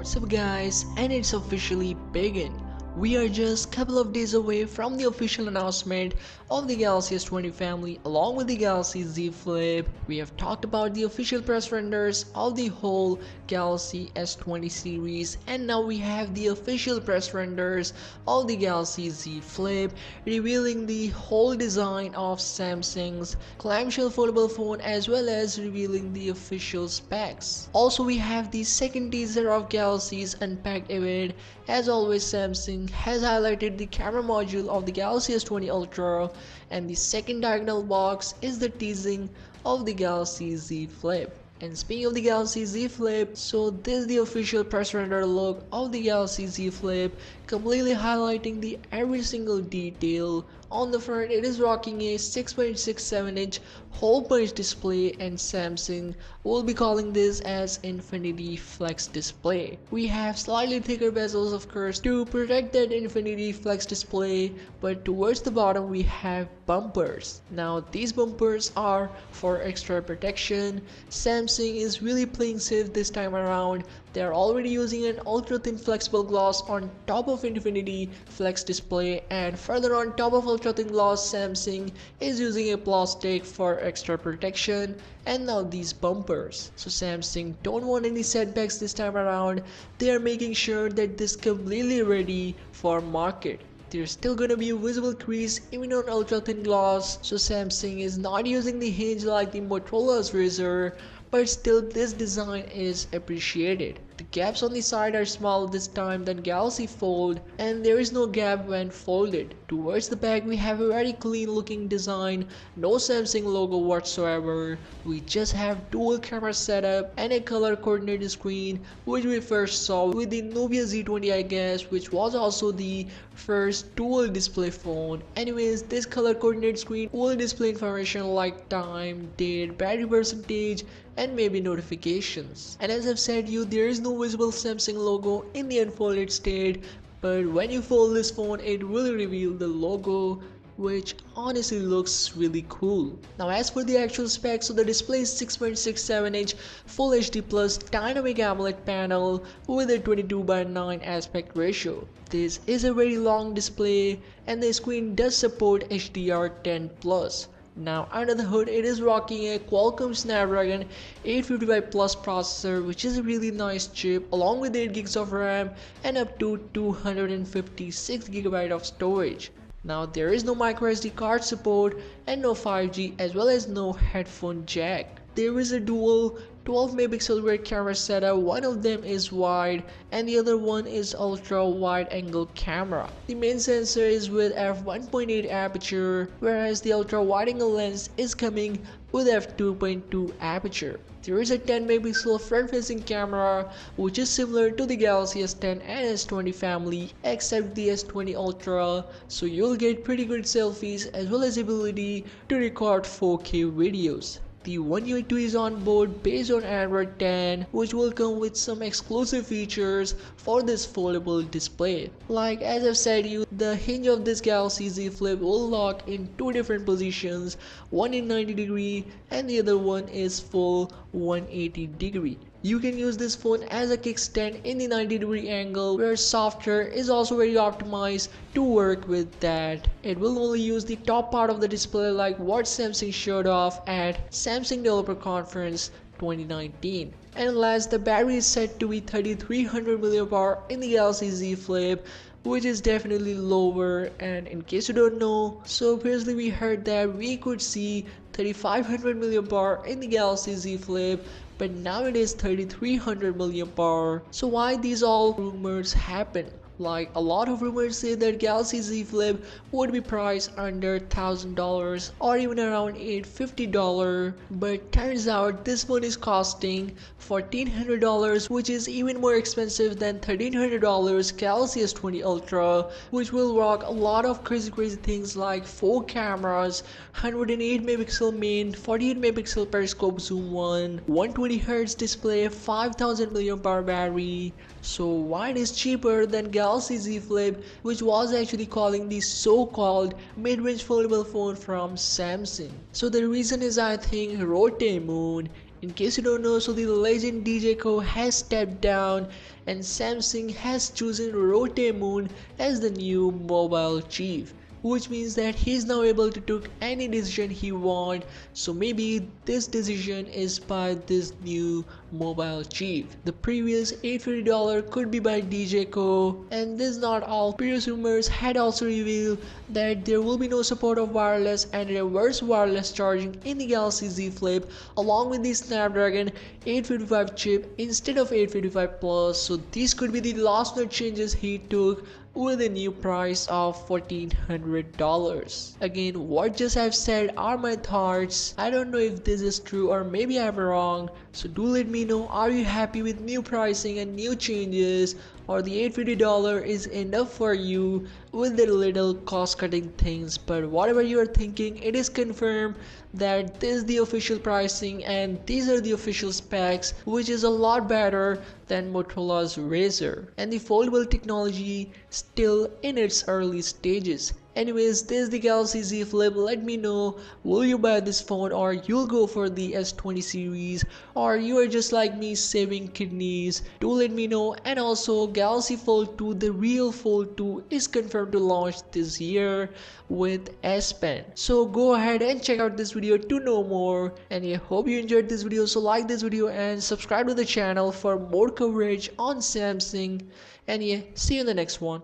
What's up guys, and it's officially begin. We are just couple of days away from the official announcement of the Galaxy S20 family along with the Galaxy Z Flip. We have talked about the official press renders of the whole Galaxy S20 series, and now we have the official press renders of the Galaxy Z Flip revealing the whole design of Samsung's clamshell foldable phone as well as revealing the official specs. Also we have the second teaser of Galaxy's Unpacked event. As always, Samsung has highlighted the camera module of the Galaxy S20 Ultra, and the second diagonal box is the teasing of the Galaxy Z Flip. And speaking of the Galaxy Z Flip, so this is the official press render look of the Galaxy Z Flip, completely highlighting the every single detail. On the front, it is rocking a 6.67-inch hole punch display, and Samsung will be calling this as Infinity Flex display. We have slightly thicker bezels of course to protect that Infinity Flex display, but towards the bottom we have bumpers. Now these bumpers are for extra protection. Samsung is really playing safe this time around. They are already using an ultra thin flexible gloss on top of Infinity Flex display, and further on top of ultra thin gloss Samsung is using a plastic for extra protection, and now these bumpers. So Samsung don't want any setbacks this time around. They are making sure that this completely ready for market. There's still gonna be a visible crease even on ultra thin gloss, so Samsung is not using the hinge like the Motorola's Razr, but still this design is appreciated. The gaps on the side are smaller this time than Galaxy Fold, and there is no gap when folded. Towards the back we have a very clean looking design, no Samsung logo whatsoever. We just have dual camera setup and a color coordinated screen, which we first saw with the Nubia Z20 I guess, which was also the first dual display phone. Anyways, this color coordinated screen will display information like time, date, battery percentage, and maybe notifications. And as I've said you, there is no visible Samsung logo in the unfolded state, but when you fold this phone it will reveal the logo, which honestly looks really cool. Now as for the actual specs, so the display is 6.67-inch Full HD Plus dynamic AMOLED panel with a 22:9 aspect ratio. This is a very long display, and the screen does support HDR10 Plus. Now under the hood it is rocking a Qualcomm Snapdragon 855 Plus processor, which is a really nice chip, along with 8 gigs of RAM and up to 256 GB of storage. Now there is no microSD card support and no 5G as well as no headphone jack. There is a dual 12 megapixel rear camera setup. One of them is wide and the other one is ultra wide angle camera. The main sensor is with f1.8 aperture, whereas the ultra wide angle lens is coming with f2.2 aperture. There is a 10 megapixel front facing camera, which is similar to the Galaxy S10 and S20 family except the S20 Ultra, so you'll get pretty good selfies as well as ability to record 4K videos. The One UI 2 is on board based on Android 10, which will come with some exclusive features for this foldable display. Like as I've said you, the hinge of this Galaxy Z Flip will lock in two different positions, one in 90° and the other one is full 180°. You can use this phone as a kickstand in the 90° angle, where software is also very optimized to work with that. It will only use the top part of the display like what Samsung showed off at Samsung Developer Conference 2019. And last, the battery is set to be 3300 mAh in the Galaxy Z Flip, which is definitely lower. And in case you don't know, so previously we heard that we could see 3500 mAh in the Galaxy Z Flip, but now it is 3300 mAh. So why these all rumors happen? Like a lot of rumors say that Galaxy Z Flip would be priced under $1000 or even around $850, but turns out this one is costing $1400, which is even more expensive than $1300 Galaxy S20 Ultra, which will rock a lot of crazy things like 4 cameras, 108 megapixel main, 48 megapixel periscope zoom 120Hz display, 5000 mAh battery. So why it is cheaper than Galaxy Z Flip, which was actually calling the so-called mid-range foldable phone from Samsung? So the reason is I think Rote Moon In case you don't know, so the legend DJ Ko has stepped down and Samsung has chosen Rote Moon as the new mobile chief, which means that he's now able to take any decision he want. So maybe this decision is by this new mobile chief. The previous $850 could be by DJ Ko, and this is not all. Previous rumors had also revealed that there will be no support of wireless and reverse wireless charging in the Galaxy Z Flip along with the Snapdragon 855 chip instead of 855 Plus. So these could be the last minute changes he took with a new price of $1,400. Again, what just I've said are my thoughts. I don't know if this is true or maybe I'm wrong. So do let me know, are you happy with new pricing and new changes, or the $850 is enough for you with the little cost cutting things? But whatever you are thinking, it is confirmed that this is the official pricing and these are the official specs, which is a lot better than Motorola's Razr, and the foldable technology still in its early stages. Anyways, this is the Galaxy Z Flip. Let me know, will you buy this phone, or you'll go for the S20 series, or you are just like me saving kidneys? Do let me know. And also Galaxy Fold 2, the real Fold 2 is confirmed to launch this year with S Pen. So go ahead and check out this video to know more, and I hope you enjoyed this video. So like this video and subscribe to the channel for more coverage on Samsung, and yeah, see you in the next one.